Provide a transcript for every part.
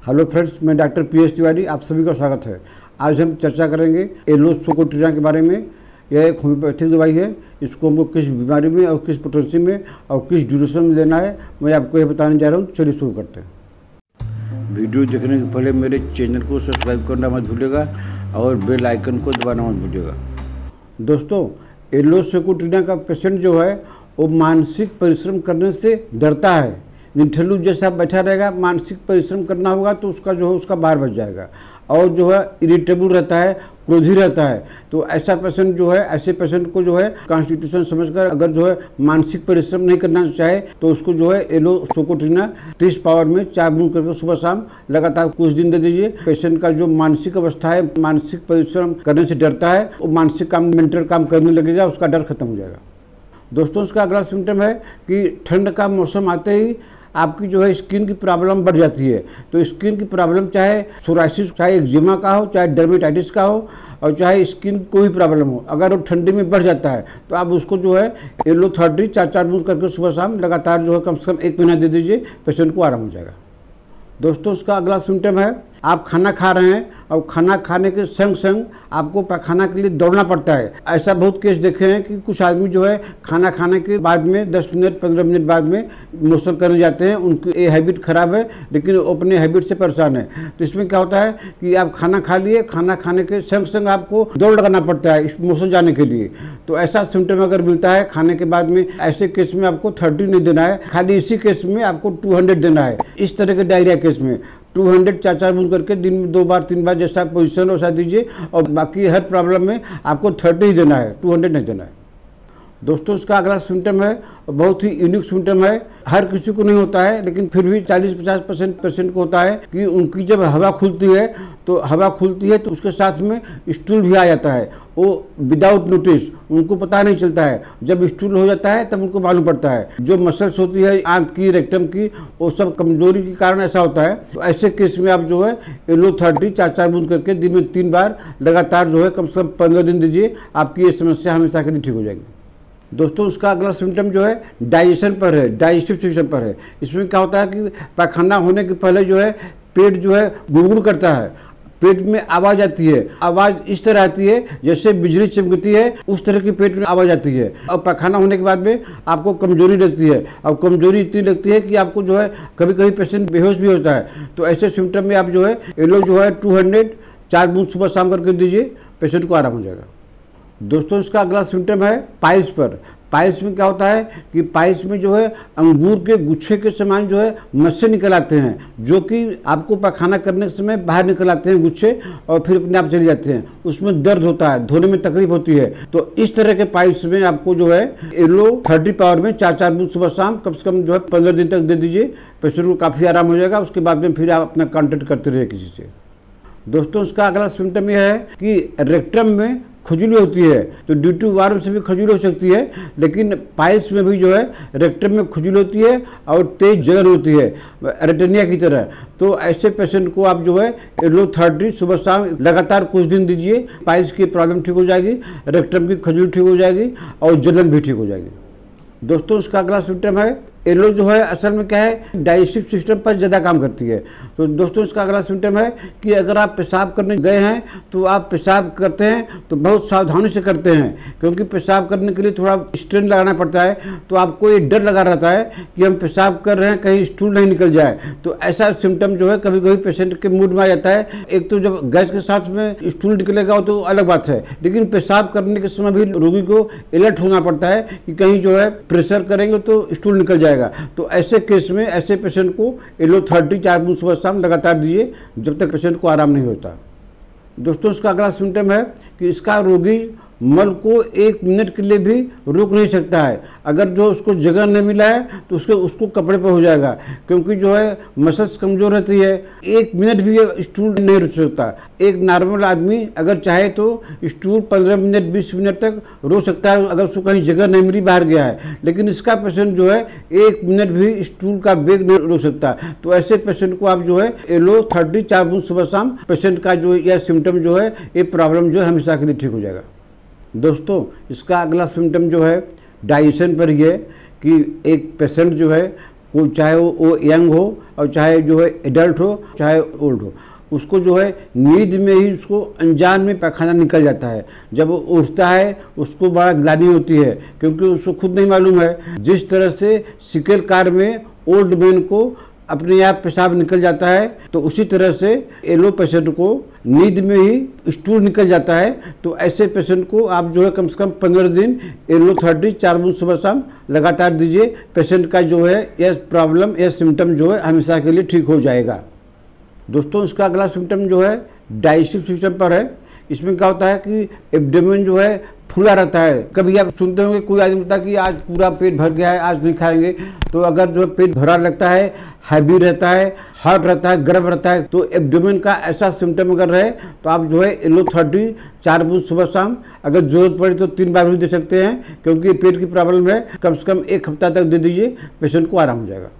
Hello friends, मैं doctor PS Tiwari, आप सभी का स्वागत है। आज हम चर्चा करेंगे एलोसोकोट्रिना के बारे में। यह एक होम्योपैथिक दवाई है। इसको हमको किस बीमारी में और किस पोटेंसी में और किस ड्यूरेशन में लेना है, मैं आपको ये बताने जा रहा हूँ। चलिए शुरू करते हैं। वीडियो देखने के पहले मेरे चैनल को सब्सक्राइब करना मत भूलिएगा और बेल आइकन को दबाना मत भूलिएगा। दोस्तों, एलोसोकोट्रिना का पेशेंट जो है वो मानसिक परिश्रम करने से डरता है। निठल्लू जैसा बैठा रहेगा, मानसिक परिश्रम करना होगा तो उसका जो है उसका भार बढ़ जाएगा और जो है इरिटेबल रहता है, क्रोधी रहता है। तो ऐसा पेशेंट जो है, ऐसे पेशेंट को जो है कॉन्स्टिट्यूशन समझकर अगर जो है मानसिक परिश्रम नहीं करना चाहे तो उसको जो है एलोसोकोट्रिना 30 पावर में 4 बूंद करके सुबह शाम लगातार कुछ दिन दे दीजिए। पेशेंट का जो मानसिक अवस्था है, मानसिक परिश्रम करने से डरता है, वो मानसिक काम, मेंटल काम करने लगेगा, उसका डर खत्म हो जाएगा। दोस्तों, उसका अगला सिम्टम है कि ठंड का मौसम आते ही आपकी जो है स्किन की प्रॉब्लम बढ़ जाती है। तो स्किन की प्रॉब्लम चाहे सोराइसिस, चाहे एक्जिमा का हो, चाहे डर्मेटाइटिस का हो और चाहे स्किन कोई प्रॉब्लम हो, अगर वो ठंडी में बढ़ जाता है तो आप उसको जो है एलो30 4 बूंद करके सुबह शाम लगातार जो है कम से कम 1 महीना दे दीजिए, पेशेंट को आराम हो जाएगा। दोस्तों, उसका अगला सिम्टम है आप खाना खा रहे हैं और खाना खाने के संग संग आपको पैखाना के लिए दौड़ना पड़ता है। ऐसा बहुत केस देखे हैं कि कुछ आदमी जो है खाना खाने के बाद में 10 मिनट 15 मिनट बाद में मोशन करने जाते हैं। उनकी ये हैबिट खराब है, लेकिन वो अपने हैबिट से परेशान है। तो इसमें क्या होता है कि आप खाना खा लिए, खाना खाने के संग संग आपको दौड़ लगाना पड़ता है इस मोशन जाने के लिए। तो ऐसा सिम्टम अगर मिलता है खाने के बाद में, ऐसे केस में आपको 30 नहीं देना है, खाली इसी केस में आपको 200 देना है। इस तरह के डायरिया केस में 200 4 बूंद करके दिन में 2 बार 3 बार जैसा पोजीशन वैसा दीजिए और बाकी हर प्रॉब्लम में आपको 30 ही देना है, 200 नहीं देना है। दोस्तों, उसका अगला सिम्टम है, बहुत ही यूनिक सिम्टम है। हर किसी को नहीं होता है, लेकिन फिर भी 40-50% पेशेंट को होता है कि उनकी जब हवा खुलती है तो हवा खुलती है तो उसके साथ में स्टूल भी आ जाता है। वो विदाउट नोटिस, उनको पता नहीं चलता है। जब स्टूल हो जाता है तब उनको मालूम पड़ता है। जो मसल्स होती है आंत की, रेक्टम की, वो सब कमजोरी के कारण ऐसा होता है। तो ऐसे केस में आप जो है एलो30 4 बूंद करके दिन में 3 बार लगातार जो है कम से कम 15 दिन दीजिए, आपकी ये समस्या हमेशा के लिए ठीक हो जाएगी। दोस्तों, उसका अगला सिम्टम जो है डाइजेशन पर है, डाइजेस्टिव सिस्टम पर है। इसमें क्या होता है कि पैखाना होने के पहले जो है पेट जो है गुड़गुड़ करता है, पेट में आवाज़ आती है। आवाज़ इस तरह आती है जैसे बिजली चमकती है, उस तरह की पेट में आवाज़ आती है। और पैखाना होने के बाद में आपको कमजोरी लगती है और कमजोरी इतनी लगती है कि आपको जो है कभी कभी पेशेंट बेहोश भी होता है। तो ऐसे सिम्टम में आप जो है एलो जो है 200 4 बूंद सुबह शाम करके दीजिए, पेशेंट को आराम हो जाएगा। दोस्तों, इसका अगला सिम्टम है पाइल्स पर। पाइल्स में क्या होता है कि पाइल्स में जो है अंगूर के गुच्छे के समान जो है मस्से निकल आते हैं, जो कि आपको पैखाना करने के समय बाहर निकल आते हैं गुच्छे और फिर अपने आप चले जाते हैं। उसमें दर्द होता है, धोने में तकलीफ होती है। तो इस तरह के पाइल्स में आपको जो है एलो30 पावर में 4 बूंद सुबह शाम कम से कम जो है 15 दिन तक दे दीजिए, पेशेंट को काफ़ी आराम हो जाएगा। उसके बाद में फिर आप अपना कॉन्टेक्ट करते रहिए किसी से। दोस्तों, उसका अगला सिम्टम यह है कि रेक्टम में खुजली होती है। तो ड्यू टू वार्म से भी खुजली हो सकती है, लेकिन पाइल्स में भी जो है रेक्टम में खुजली होती है और तेज जलन होती है, एरिटेनिया की तरह। तो ऐसे पेशेंट को आप जो है एलो30 सुबह शाम लगातार कुछ दिन दीजिए, पाइल्स की प्रॉब्लम ठीक हो जाएगी, रेक्टम की खुजली ठीक हो जाएगी और जलन भी ठीक हो जाएगी। दोस्तों, उसका अगला सिम्टम है एलो जो है असल में क्या है, डाइजेस्टिव सिस्टम पर ज़्यादा काम करती है। तो दोस्तों, इसका अगला सिम्टम है कि अगर आप पेशाब करने गए हैं तो आप पेशाब करते हैं तो बहुत सावधानी से करते हैं, क्योंकि पेशाब करने के लिए थोड़ा स्ट्रेन लगाना पड़ता है। तो आपको ये डर लगा रहता है कि हम पेशाब कर रहे हैं, कहीं स्टूल नहीं निकल जाए। तो ऐसा सिम्टम जो है कभी कभी पेशेंट के मूड में आ जाता है। एक तो जब गैस के साथ में स्टूल निकलेगा तो अलग बात है, लेकिन पेशाब करने के समय भी रोगी को अलर्ट होना पड़ता है कि कहीं जो है प्रेशर करेंगे तो स्टूल निकल जाएगा। तो ऐसे केस में ऐसे पेशेंट को एलो30 4 बूंद सुबह शाम लगातार दीजिए जब तक पेशेंट को आराम नहीं होता। दोस्तों, इसका अगला सिम्टम है कि इसका रोगी मल को 1 मिनट के लिए भी रोक नहीं सकता है। अगर जो उसको जगह नहीं मिला है तो उसको कपड़े पे हो जाएगा, क्योंकि जो है मसल्स कमज़ोर रहती है। 1 मिनट भी ये स्टूल नहीं रोक सकता। एक नॉर्मल आदमी अगर चाहे तो स्टूल 15 मिनट 20 मिनट तक रोक सकता है, अगर उसको कहीं जगह नहीं मिली, बाहर गया है। लेकिन इसका पेशेंट जो है 1 मिनट भी स्टूल का वेग नहीं रोक सकता। तो ऐसे पेशेंट को आप जो है एलो30 4 बूंद सुबह शाम, पेशेंट का जो यह सिम्टम जो है, ये प्रॉब्लम जो है हमेशा के लिए ठीक हो जाएगा। दोस्तों, इसका अगला सिम्टम जो है डाइजेशन पर ही है कि एक पेशेंट जो है कोई चाहे वो यंग हो और चाहे जो है एडल्ट हो चाहे ओल्ड हो, उसको जो है नींद में ही उसको अनजान में पैखाना निकल जाता है। जब वो उठता है उसको बड़ा ग्लानि होती है क्योंकि उसको खुद नहीं मालूम है। जिस तरह से सिकल कार में ओल्ड मैन को अपने आप पेशाब निकल जाता है, तो उसी तरह से एलो पेशेंट को नींद में ही स्टूल निकल जाता है। तो ऐसे पेशेंट को आप जो है कम से कम 15 दिन एलो 30 4 बूंद सुबह शाम लगातार दीजिए। पेशेंट का जो है यह प्रॉब्लम यह सिम्टम जो है हमेशा के लिए ठीक हो जाएगा। दोस्तों, इसका अगला सिम्टम जो है डाइजेस्टिव सिस्टम पर है। इसमें क्या होता है कि एब्डोमेन जो है फूला रहता है। कभी आप सुनते होंगे कोई आदमी बोलता है कि आज पूरा पेट भर गया है, आज नहीं खाएंगे। तो अगर जो पेट भरा लगता है, हैवी रहता है, हॉट रहता है, गर्म रहता है, तो एब्डोमेन का ऐसा सिम्टम अगर रहे तो आप जो है एलो 30 4 बूंद सुबह शाम, अगर जरूरत पड़े तो 3 बार भी दे सकते हैं क्योंकि पेट की प्रॉब्लम है। कम से कम 1 हफ्ता तक दे दीजिए, पेशेंट को आराम हो जाएगा।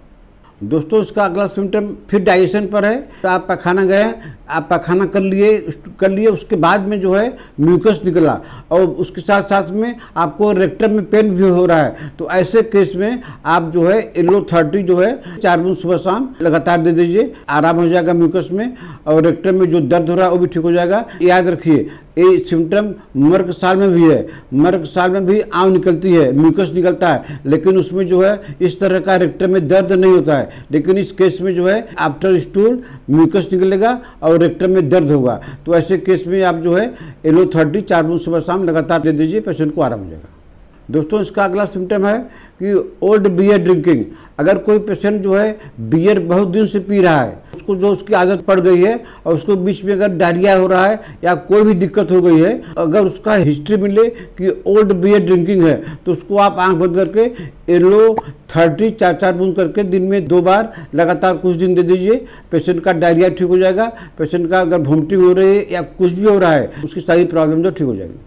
दोस्तों, इसका अगला सिम्टम फिर डाइजेशन पर है। तो आप पैखाना गए, आप पैखाना कर लिए, उसके बाद में जो है म्यूकस निकला और उसके साथ साथ में आपको रेक्टम में पेन भी हो रहा है। तो ऐसे केस में आप जो है एलो 30 जो है 4 बूंद सुबह शाम लगातार दे दीजिए, आराम हो जाएगा म्यूकस में और रेक्टम में जो दर्द हो रहा है वो भी ठीक हो जाएगा। याद रखिए, ये सिम्टम मर्ग साल में भी है। मर्ग साल में भी आंव निकलती है, म्यूकस निकलता है, लेकिन उसमें जो है इस तरह का रेक्टम में दर्द नहीं होता है। लेकिन इस केस में जो है आफ्टर स्टूल म्यूकस निकलेगा और रेक्टम में दर्द होगा। तो ऐसे केस में आप जो है एलो 30 4 बूंद सुबह शाम लगातार दे दीजिए, पेशेंट को आराम हो जाएगा। दोस्तों, इसका अगला सिम्टम है कि ओल्ड बियर ड्रिंकिंग। अगर कोई पेशेंट जो है बियर बहुत दिन से पी रहा है, उसको जो उसकी आदत पड़ गई है और उसको बीच में अगर डायरिया हो रहा है या कोई भी दिक्कत हो गई है, अगर उसका हिस्ट्री मिले कि ओल्ड बियर ड्रिंकिंग है, तो उसको आप आंख बंद करके एलो 30 4 बूंद करके दिन में 2 बार लगातार कुछ दिन दे दीजिए। पेशेंट का डायरिया ठीक हो जाएगा। पेशेंट का अगर वोमिटिंग हो रही है या कुछ भी हो रहा है, उसकी सारी प्रॉब्लम जो ठीक हो जाएगी।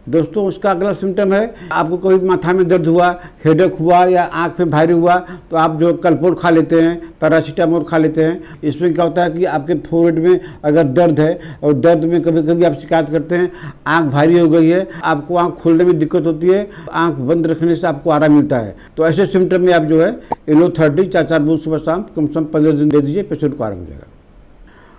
दोस्तों, उसका अगला सिम्टम है, आपको कोई माथा में दर्द हुआ, हेडेक हुआ या आंख में भारी हुआ, तो आप जो कलपोल खा लेते हैं, पैरासीटामोल खा लेते हैं। इसमें क्या होता है कि आपके फोrehead में अगर दर्द है और दर्द में कभी कभी आप शिकायत करते हैं, आंख भारी हो गई है, आपको आंख खोलने में दिक्कत होती है, आंख बंद रखने से आपको आराम मिलता है, तो ऐसे सिम्टम में आप जो है एलो 30 4 बूंद सुबह शाम कम से कम 15 दिन दे दीजिए, पेशेंट को आराम हो जाएगा।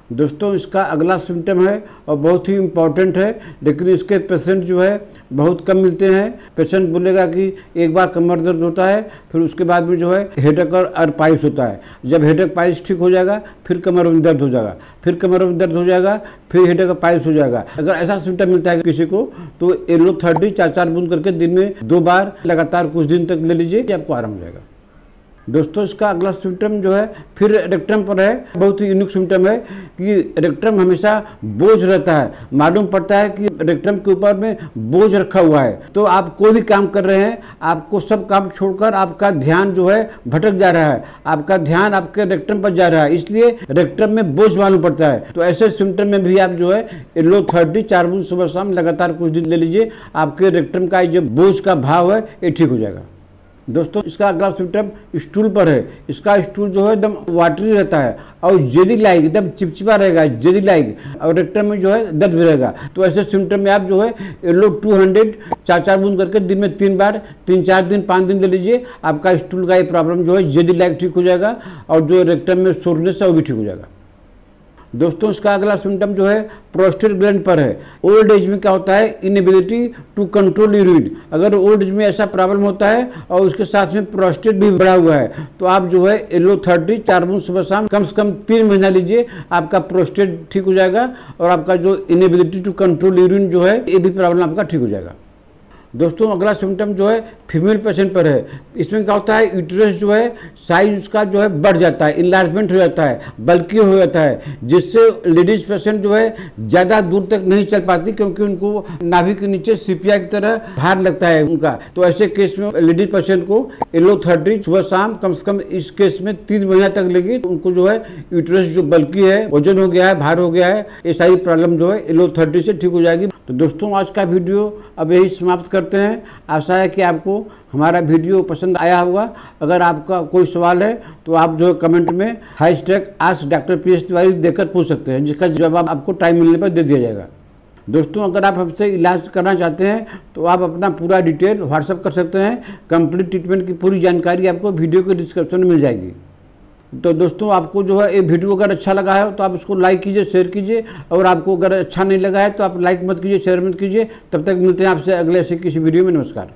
दोस्तों, इसका अगला सिम्टम है और बहुत ही इम्पॉर्टेंट है, लेकिन इसके पेशेंट जो है बहुत कम मिलते हैं। पेशेंट बोलेगा कि एक बार कमर दर्द होता है, फिर उसके बाद में जो है हेडेक और पाइल्स होता है। जब हेडेक पाइल्स ठीक हो जाएगा, फिर कमर में दर्द हो जाएगा, फिर कमर में दर्द हो जाएगा, फिर हेडेक और पाइल्स हो जाएगा। अगर ऐसा सिम्टम मिलता है किसी को, तो एलो 30 4 बूंद करके दिन में 2 बार लगातार कुछ दिन तक ले लीजिए, आपको आराम हो जाएगा। दोस्तों, इसका अगला सिम्टम जो है फिर रेक्टम पर है। बहुत ही यूनिक सिम्टम है कि रेक्टम हमेशा बोझ रहता है। मालूम पड़ता है कि रेक्टम के ऊपर में बोझ रखा हुआ है। तो आप कोई भी काम कर रहे हैं, आपको सब काम छोड़कर आपका ध्यान जो है भटक जा रहा है, आपका ध्यान आपके रेक्टम पर जा रहा है, इसलिए रेक्टम में बोझ मालूम पड़ता है। तो ऐसे सिम्टम में भी आप जो है एलो 30 4 बूंद सुबह शाम लगातार कुछ दिन ले लीजिए, आपके रेक्टम का जो बोझ का भाव है ये ठीक हो जाएगा। दोस्तों, इसका अगला सिम्टम स्टूल पर है। इसका स्टूल जो है एकदम वाटरी रहता है और जेली लाइक एकदम चिपचिपा रहेगा, जेली लाइक, और रेक्टम में जो है दर्द भी रहेगा। तो ऐसे सिम्टम में आप जो है एलो 200 4 बूंद करके दिन में 3 बार 3 4 दिन 5 दिन ले लीजिए, आपका स्टूल का ये प्रॉब्लम जो है जेली लाइक ठीक हो जाएगा और जो रेक्टम में सोरनेस है वो भी ठीक हो जाएगा। दोस्तों, इसका अगला सिम्टम जो है प्रोस्टेट ग्लैंड पर है। ओल्ड एज में क्या होता है, इनएबिलिटी टू कंट्रोल यूरिन। अगर ओल्ड एज में ऐसा प्रॉब्लम होता है और उसके साथ में प्रोस्टेट भी बढ़ा हुआ है, तो आप जो है एलो 30 4 बूंद सुबह शाम कम से कम 3 महीना लीजिए, आपका प्रोस्टेट ठीक हो जाएगा और आपका जो इनएबिलिटी टू कंट्रोल यूरिन जो है ये भी प्रॉब्लम आपका ठीक हो जाएगा। दोस्तों, अगला सिम्टम जो है फीमेल पेशेंट पर है। इसमें क्या होता है, यूट्रस जो है साइज उसका जो है बढ़ जाता है, इनलार्जमेंट हो जाता है, बल्कि हो जाता है, जिससे लेडीज पेशेंट जो है ज़्यादा दूर तक नहीं चल पाती क्योंकि उनको नाभि के नीचे सीपिया की तरह भार लगता है उनका। तो ऐसे केस में लेडीज पेशेंट को एलो 30 सुबह शाम कम से कम इस केस में 3 महीना तक लेगी। तो उनको जो है यूट्रस जो बल्कि है, वजन हो गया है, भार हो गया है, ये सारी प्रॉब्लम जो है एलो 30 से ठीक हो जाएगी। तो दोस्तों, आज का वीडियो अब यही समाप्त करते हैं। आशा है कि आपको हमारा वीडियो पसंद आया होगा। अगर आपका कोई सवाल है तो आप जो कमेंट में #AskDrPS तिवारी देकर पूछ सकते हैं, जिसका जवाब आपको टाइम मिलने पर दे दिया जाएगा। दोस्तों अगर आप हमसे इलाज करना चाहते हैं तो आप अपना पूरा डिटेल व्हाट्सअप कर सकते हैं। कंप्लीट ट्रीटमेंट की पूरी जानकारी आपको वीडियो के डिस्क्रिप्शन में मिल जाएगी। तो दोस्तों आपको जो है ये वीडियो अगर अच्छा लगा है तो आप इसको लाइक कीजिए, शेयर कीजिए, और आपको अगर अच्छा नहीं लगा है तो आप लाइक मत कीजिए, शेयर मत कीजिए। तब तक मिलते हैं आपसे अगले से किसी वीडियो में। नमस्कार।